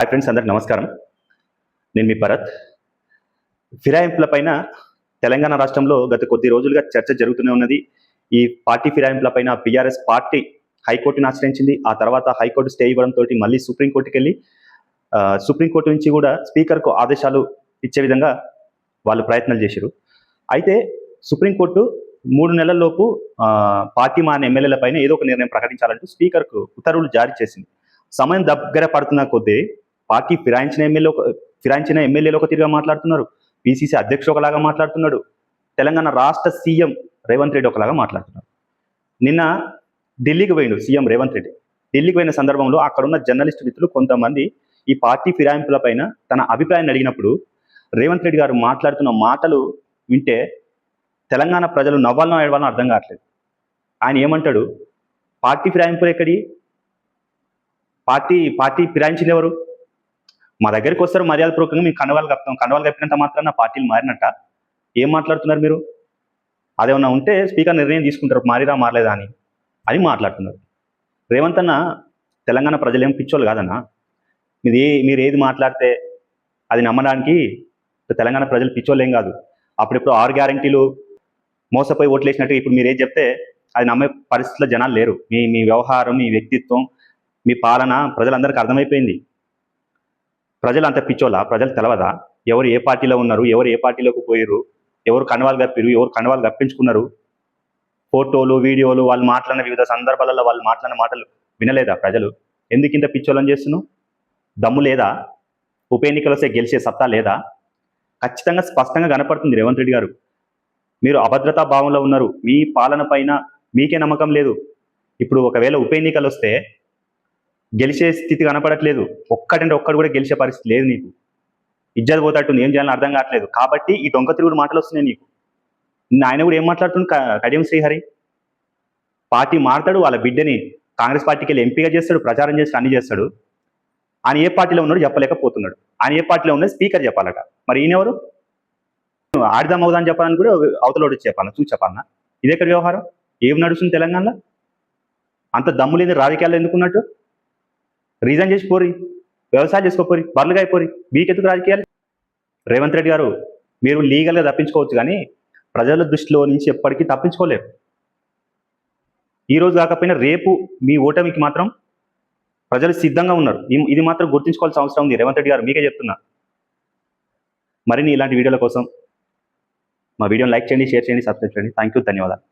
Hi friends, అందరికి నమస్కారం. నేను మీ భరత్. ఫిరాయింపులపైన తెలంగాణ రాష్ట్రంలో గత కొద్ది రోజులుగా చర్చ జరుగుతూనే ఉన్నది. ఈ పార్టీ ఫిరాయింపులపైన బీఆర్ఎస్ పార్టీ హైకోర్టును ఆశ్రయించింది. ఆ తర్వాత హైకోర్టు స్టే ఇవ్వడంతో మళ్ళీ సుప్రీంకోర్టుకి వెళ్ళి సుప్రీంకోర్టు నుంచి కూడా స్పీకర్కు ఆదేశాలు ఇచ్చే విధంగా వాళ్ళు ప్రయత్నాలు చేశారు. అయితే సుప్రీంకోర్టు 3 నెలల్లోపు పార్టీ మారిన ఎమ్మెల్యేల పైన ఏదో ఒక నిర్ణయం ప్రకటించాలంటూ స్పీకర్కు ఉత్తర్వులు జారీ చేసింది. సమయం దగ్గర పడుతున్న కొద్దీ పార్టీ ఫిరాయించిన ఎమ్మెల్యేలు ఒక తీరుగా మాట్లాడుతున్నారు, పిసిసి అధ్యక్షుడు ఒకలాగా మాట్లాడుతున్నాడు, తెలంగాణ రాష్ట్ర సీఎం రేవంత్ రెడ్డి ఒకలాగా మాట్లాడుతున్నారు. నిన్న ఢిల్లీకి పోయిండు సీఎం రేవంత్ రెడ్డి. ఢిల్లీకి పోయిన సందర్భంలో అక్కడున్న జర్నలిస్టు మిత్రులు కొంతమంది ఈ పార్టీ ఫిరాయింపులపైన తన అభిప్రాయాన్ని అడిగినప్పుడు రేవంత్ రెడ్డి గారు మాట్లాడుతున్న మాటలు వింటే తెలంగాణ ప్రజలు నవ్వాలనో ఏడవాలనో అర్థం కావట్లేదు. ఆయన ఏమంటాడు, పార్టీ ఫిరాయింపులు ఎక్కడి, పార్టీ ఫిరాయించిన ఎవరు? మా దగ్గరికి వస్తారు మర్యాదపూర్వకంగా మేము కండవాలు కప్తాం, కండవాలు కప్పినంత మాత్రాన పార్టీలు మారినట్ట. ఏం మాట్లాడుతున్నారు మీరు? అదేమన్నా ఉంటే స్పీకర్ నిర్ణయం తీసుకుంటారు మారిరా మారలేదా అని మాట్లాడుతున్నారు. రేవంత్ అన్న, తెలంగాణ ప్రజలు ఏం పిచ్చోళ్ళు కాదన్నా. మీరు ఏది మాట్లాడితే అది నమ్మడానికి తెలంగాణ ప్రజలు పిచ్చోళ్ళు ఏం కాదు. అప్పుడిప్పుడు 6 గ్యారంటీలు మోసపోయి ఓట్లేసినట్టు ఇప్పుడు మీరు ఏది చెప్తే అది నమ్మే పరిస్థితుల్లో జనాలు లేరు. మీ వ్యవహారం, మీ వ్యక్తిత్వం, మీ పాలన ప్రజలందరికీ అర్థమైపోయింది. ప్రజలు అంత పిచ్చోళ్ళ? ప్రజలు తెలవదా ఎవరు ఏ పార్టీలో ఉన్నారు, ఎవరు ఏ పార్టీలోకి పోయారు, ఎవరు కండవాలు కప్పిరు, ఎవరు కండవాలు కప్పించుకున్నారు? ఫోటోలు, వీడియోలు, వాళ్ళు మాట్లాడిన వివిధ సందర్భాలలో వాళ్ళు మాట్లాడిన మాటలు వినలేదా ప్రజలు? ఎందుకు ఇంత పిచ్చోళ్ళని చేస్తున్నావు? దమ్ము లేదా? ఉప ఎన్నికలు వస్తే గెలిచే సత్తా లేదా? ఖచ్చితంగా స్పష్టంగా కనపడుతుంది రేవంత్ రెడ్డి గారు. మీరు అభద్రతా భావంలో ఉన్నారు. మీ పాలన పైన మీకే నమ్మకం లేదు. ఇప్పుడు ఒకవేళ ఉప ఎన్నికలు వస్తే గెలిచే స్థితి కనపడట్లేదు. ఒక్కటంటే ఒక్కడు కూడా గెలిచే పరిస్థితి లేదు నీకు. ఇజ్జత్ పోతాట్టుంది, ఏం చేయాలని అర్థం కావట్లేదు. కాబట్టి ఈ దొంగ తిరుగుడు మాటలు వస్తున్నాయి నీకు. ఆయన కూడా ఏం మాట్లాడుతుంది, కడియం శ్రీహరి పార్టీ మారుతాడు, వాళ్ళ బిడ్డని కాంగ్రెస్ పార్టీకి వెళ్ళి ఎంపీగా చేస్తాడు, ప్రచారం చేస్తాడు, అన్ని చేస్తాడు. ఆయన ఏ పార్టీలో ఉన్నాడు చెప్పలేకపోతున్నాడు. ఆయన ఏ పార్టీలో ఉన్నది స్పీకర్ చెప్పాలట. మరి ఈయనెవరు? ఆడిదాం అవుదాం చెప్పాలని కూడా అవతలోడు చెప్పాలి, చూసి చెప్పాలన్నా. ఇదెక్కడ వ్యవహారం? ఏం నడుస్తుంది తెలంగాణలో? అంత దమ్ము లేని రాజకీయాల్లో ఎందుకున్నట్టు? రీజన్ చేసి పోరి, వ్యవసాయం చేసుకోపోరి, బర్లుగా అయిపోరి, మీకెందుకు రాజకీయాలు? రేవంత్ రెడ్డి గారు, మీరు లీగల్గా తప్పించుకోవచ్చు కానీ ప్రజల దృష్టిలో నుంచి ఎప్పటికీ తప్పించుకోలేరు. ఈరోజు కాకపోయినా రేపు మీ ఓటమికి మాత్రం ప్రజలు సిద్ధంగా ఉన్నారు. ఇది మాత్రం గుర్తుంచుకోవాల్సిన అవసరం ఉంది. రేవంత్ రెడ్డి గారు, మీకే చెప్తున్నా. మరిన్ని ఇలాంటి వీడియోల కోసం మా వీడియోని లైక్ చేయండి, షేర్ చేయండి, సబ్స్క్రైబ్ చేయండి. థ్యాంక్ యూ, ధన్యవాదాలు.